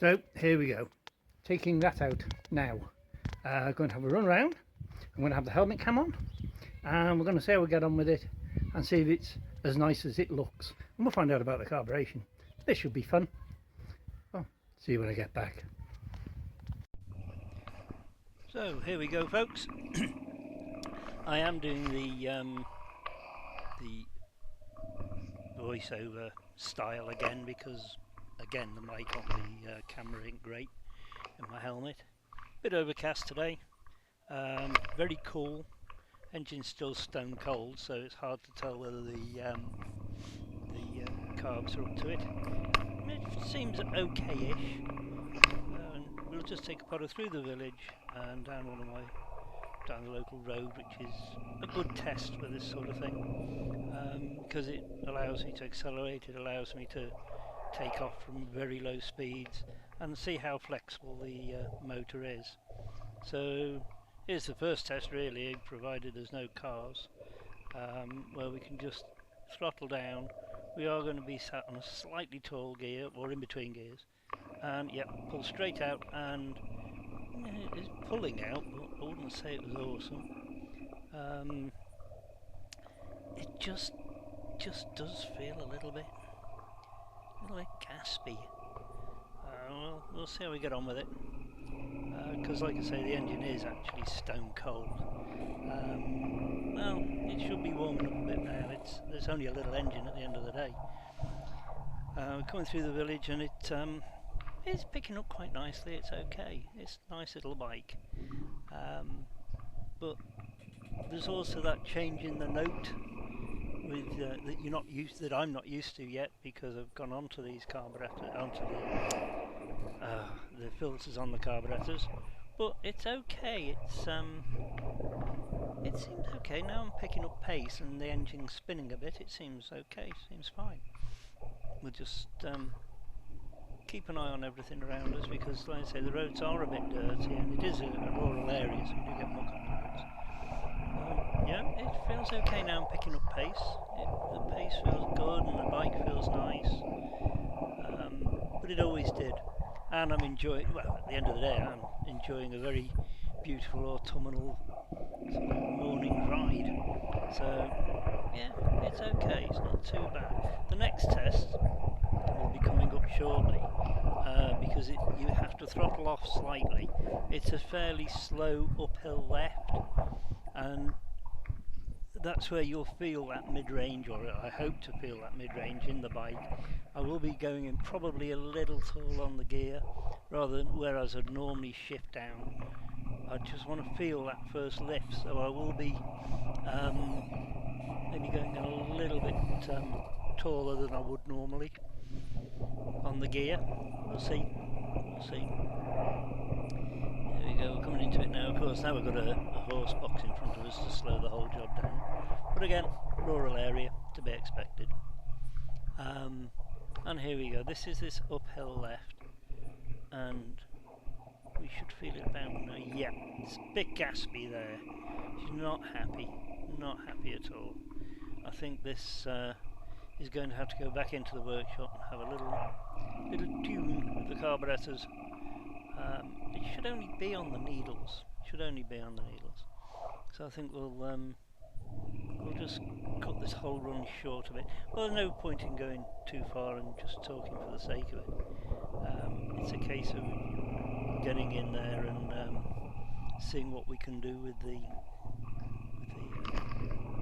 So here we go, taking that out now. Going to have a run around. I'm going to have the helmet cam on and we're going to see how we get on with it and see if it's as nice as it looks, and we'll find out about the carburation. This should be fun. Well, see you when I get back. So here we go, folks. I am doing the voiceover style again because again the mic on the camera ain't great in my helmet. Bit overcast today, very cool. Engine's still stone cold, so it's hard to tell whether the carbs are up to it. It seems okay-ish. We'll just take a putter through the village and down the local road, which is a good test for this sort of thing, because it allows me to accelerate, it allows me to take off from very low speeds and see how flexible the motor is. So here's the first test really, provided there's no cars, where we can just throttle down. We are going to be sat on a slightly tall gear, or in between gears, and yep, pull straight out, and it's pulling out, but I wouldn't say it was awesome. It just does feel a little bit gaspy. We'll see how we get on with it. Because like I say, the engine is actually stone cold. Well, it should be warming up a bit now. There's only a little engine at the end of the day. We're coming through the village and it's picking up quite nicely. It's okay. It's a nice little bike. But there's also that change in the note with that I'm not used to yet, because I've gone onto these carburetors, onto the filters on the carburetors. But it's okay. It seems okay. Now I'm picking up pace and the engine's spinning a bit. It seems okay. Seems fine. We'll just keep an eye on everything around us, because like I say, the roads are a bit dirty and it is a rural area, so we do get muck on the roads. Yeah, it feels okay now. I'm picking up pace. The pace feels good and the bike feels nice, but it always did. And I'm enjoying, well, at the end of the day, I'm enjoying a very beautiful autumnal sort of morning ride. So yeah, it's okay. It's not too bad. The next test will be coming up shortly, because you have to throttle off slightly. It's a fairly slow uphill left, and that's where you'll feel that mid-range, or I hope to feel that mid-range in the bike. I will be going in probably a little tall on the gear, rather than whereas I'd normally shift down. I just want to feel that first lift, so I will be maybe going a little bit taller than I would normally on the gear. We'll see. We'll see. There we go, we're coming into it now. Of course, now we've got a horse box in front of us to slow the whole job down. But again, rural area, to be expected. And here we go. This is this uphill left, and we should feel it about now. Yeah, it's a bit gaspy there. She's not happy at all. I think this is going to have to go back into the workshop and have a little tune with the carburetors. It should only be on the needles. So I think we'll just cut this whole run short a bit. Well, there's no point in going too far and just talking for the sake of it. It's a case of getting in there and seeing what we can do with the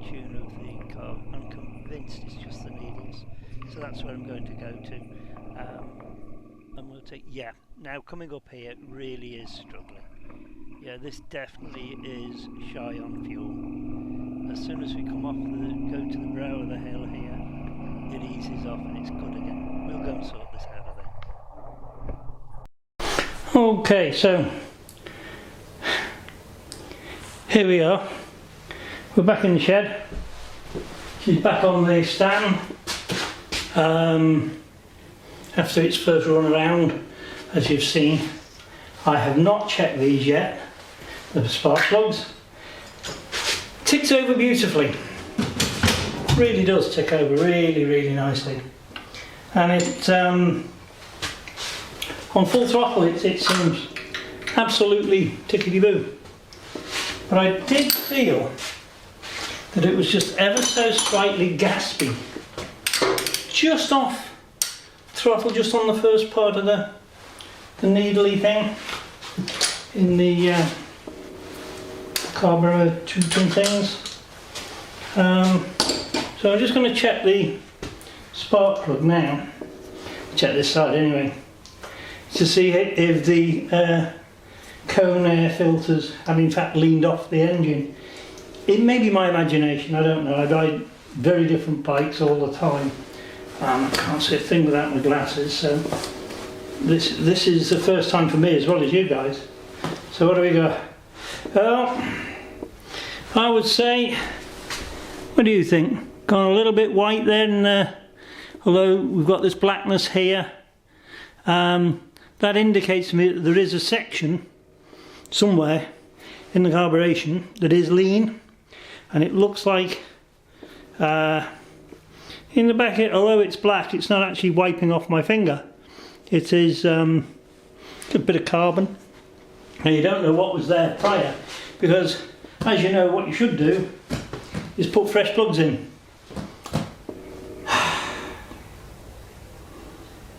tune of the car. I'm convinced it's just the needles, so that's where I'm going to go to. And we'll take, yeah, now coming up here really is struggling. Yeah, this definitely is shy on fuel. As soon as we come off go to the brow of the hill here, it eases off and it's good again. We'll go and sort this out, I think. Okay, so here we are. We're back in the shed. She's back on the stand. After its first run around, as you've seen, I have not checked these yet, the spark plugs. Ticks over beautifully, really does tick over really nicely, and it On full throttle it seems absolutely tickety-boo. But I did feel that it was just ever so slightly gaspy. Just off throttle, just on the first part of the needly thing in the carburetor tubing things. So I'm just going to check the spark plug now. Check this side anyway, to see if the cone air filters have in fact leaned off the engine. It may be my imagination, I don't know. I ride very different bikes all the time. I can't see a thing without my glasses, so this is the first time for me as well as you guys. So what do we got? Well, I would say, what do you think? Gone a little bit white then, although we've got this blackness here. That indicates to me that there is a section somewhere in the carburation that is lean, and it looks like in the back, although it's black, it's not actually wiping off my finger. It is a bit of carbon, and you don't know what was there prior, because as you know, what you should do is put fresh plugs in.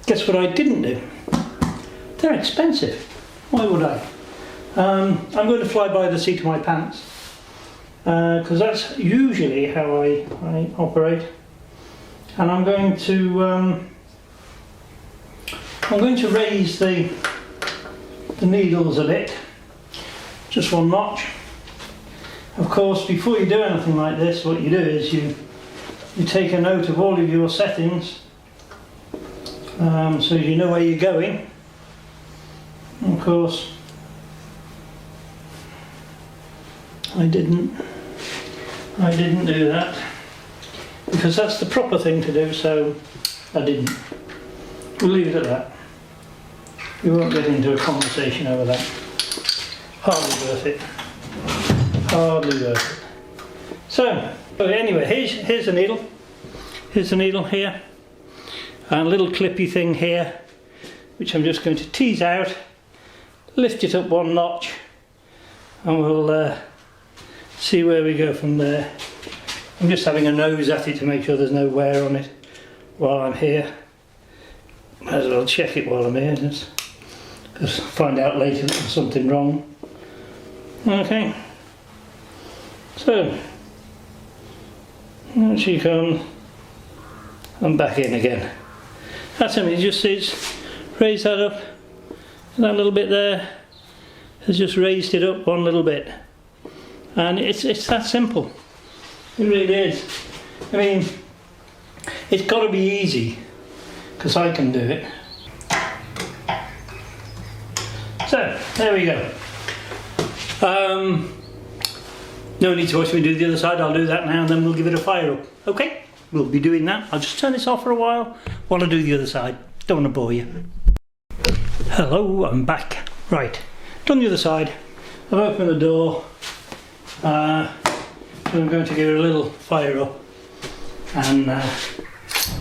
Guess what I didn't do? They're expensive. Why would I? I'm going to fly by the seat of my pants, because that's usually how I operate. And I'm going to raise the needles a bit, just one notch. Of course, before you do anything like this, what you do is you take a note of all of your settings, so you know where you're going. And of course, I didn't do that, because that's the proper thing to do, so I didn't. We'll leave it at that. We won't get into a conversation over that. Hardly worth it. Hardly worth it. So anyway, here's the needle. Here's the needle here. And a little clippy thing here, which I'm just going to tease out, lift it up one notch, and we'll see where we go from there. I'm just having a nose at it to make sure there's no wear on it while I'm here. Might as well check it while I'm here, because find out later that there's something wrong. Okay, so there she comes, and back in again. That's it, it's raised that up, and that little bit there has just raised it up one little bit. And it's that simple. It really is. I mean, it's got to be easy, because I can do it. So, there we go. No need to watch me do the other side. I'll do that now, and then we'll give it a fire up. Okay? We'll be doing that. I'll just turn this off for a while I do the other side. Don't want to bore you. Hello, I'm back. Right, done the other side. I've opened the door. I'm going to give it a little fire up, and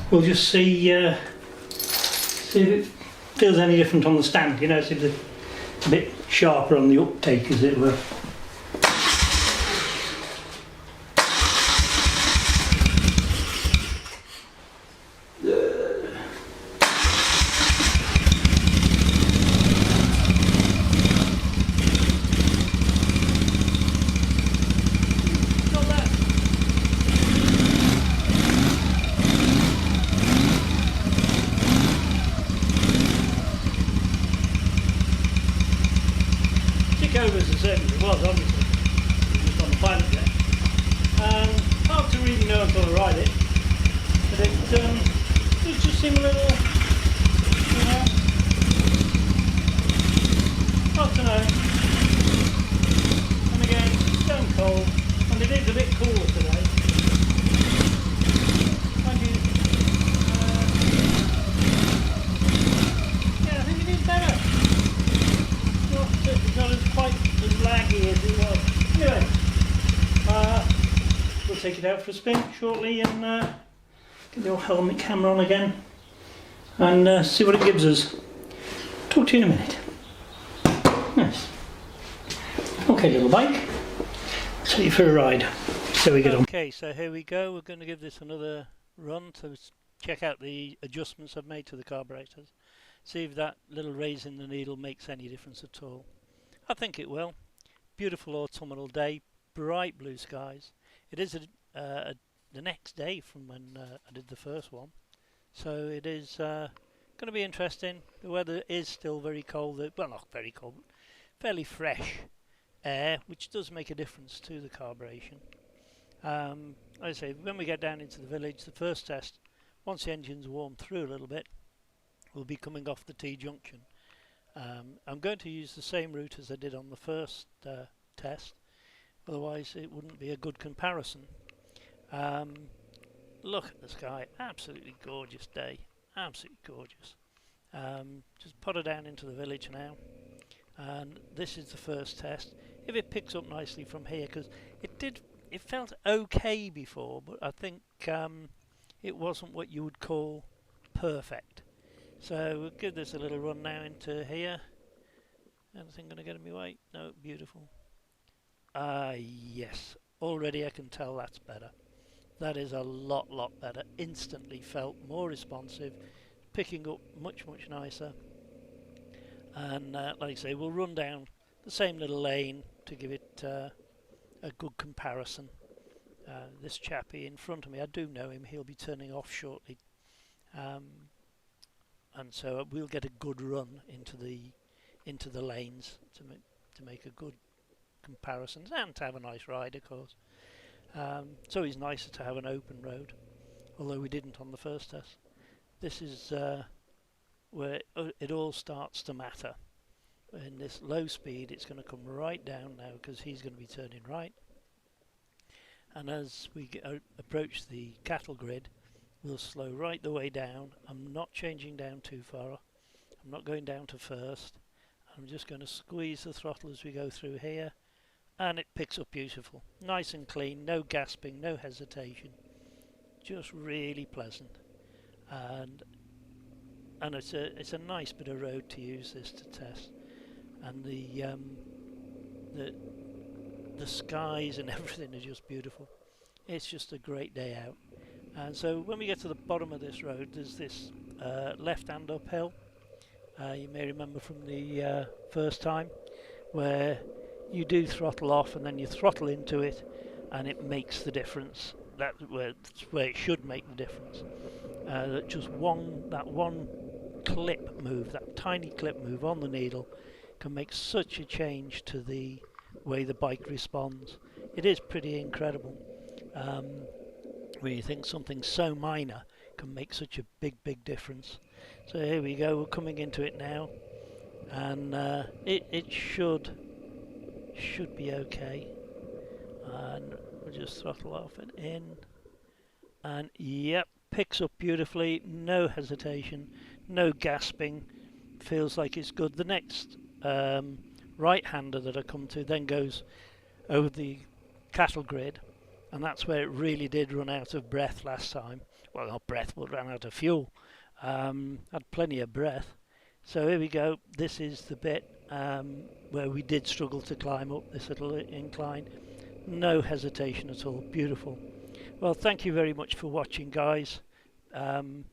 we'll just see if it feels any different on the stand. You know, see if it's a bit sharper on the uptake, as it were. Overs as certainly it was, obviously. Just on the pilot there. Hard to really know until I ride it. But it does just seem a little, you know, hard to know. And again, stone cold, and it is a bit cooler today. Mind you, yeah, I think it is better. It's not as quite as laggy as it was. Anyway, we'll take it out for a spin shortly, and get the old helmet camera on again, and see what it gives us. Talk to you in a minute. Nice. Okay, little bike. I'll take you for a ride. So we get on. Okay, so here we go. We're going to give this another run to check out the adjustments I've made to the carburetors. See if that little raise in the needle makes any difference at all. I think it will. Beautiful autumnal day, bright blue skies. It is the next day from when I did the first one, so it is going to be interesting. The weather is still very cold, well, not very cold, but fairly fresh air, which does make a difference to the carburation. Like I say, when we get down into the village, the first test, once the engine's warmed through a little bit, we'll be coming off the T-junction. I'm going to use the same route as I did on the first test, otherwise it wouldn't be a good comparison. Look at the sky, absolutely gorgeous day, absolutely gorgeous. Just put her down into the village now, and this is the first test. If it picks up nicely from here, because it felt okay before, but I think it wasn't what you would call perfect. So we'll give this a little run now into here. Anything going to get in my way? No, beautiful. Yes, already I can tell that's better. That is a lot better. Instantly felt more responsive, picking up much nicer. And like I say, we'll run down the same little lane to give it a good comparison. This chappie in front of me, I do know him, he'll be turning off shortly. And so we'll get a good run into the lanes to make a good comparison and to have a nice ride, of course. So it's nicer to have an open road, although we didn't on the first test. This is where it all starts to matter. In this low speed, it's going to come right down now because he's going to be turning right. And as we approach the cattle grid, we'll slow right the way down. I'm not changing down too far. I'm not going down to first. I'm just going to squeeze the throttle as we go through here, and it picks up beautiful. Nice and clean, no gasping, no hesitation. Just really pleasant. And it's a nice bit of road to use this to test. And the skies and everything are just beautiful. It's just a great day out. And so when we get to the bottom of this road, there's this left-hand uphill. You may remember from the first time, where you do throttle off and then you throttle into it, and it makes the difference. That's where it should make the difference. That one clip move, that tiny clip move on the needle, can make such a change to the way the bike responds. It is pretty incredible. When you think something so minor can make such a big difference. So here we go, we're coming into it now, and it should be okay. And we'll just throttle off and in, and yep, picks up beautifully, no hesitation, no gasping, feels like it's good. The next right-hander that I come to then goes over the cattle grid, and that's where it really did run out of breath last time. Well, not breath, but ran out of fuel. Had plenty of breath. So here we go. This is the bit where we did struggle to climb up this little incline. No hesitation at all. Beautiful. Well, thank you very much for watching, guys.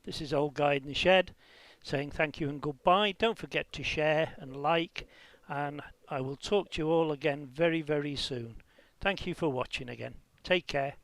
This is Old Guy in the Shed saying thank you and goodbye. Don't forget to share and like, and I will talk to you all again very soon. Thank you for watching again. Take care.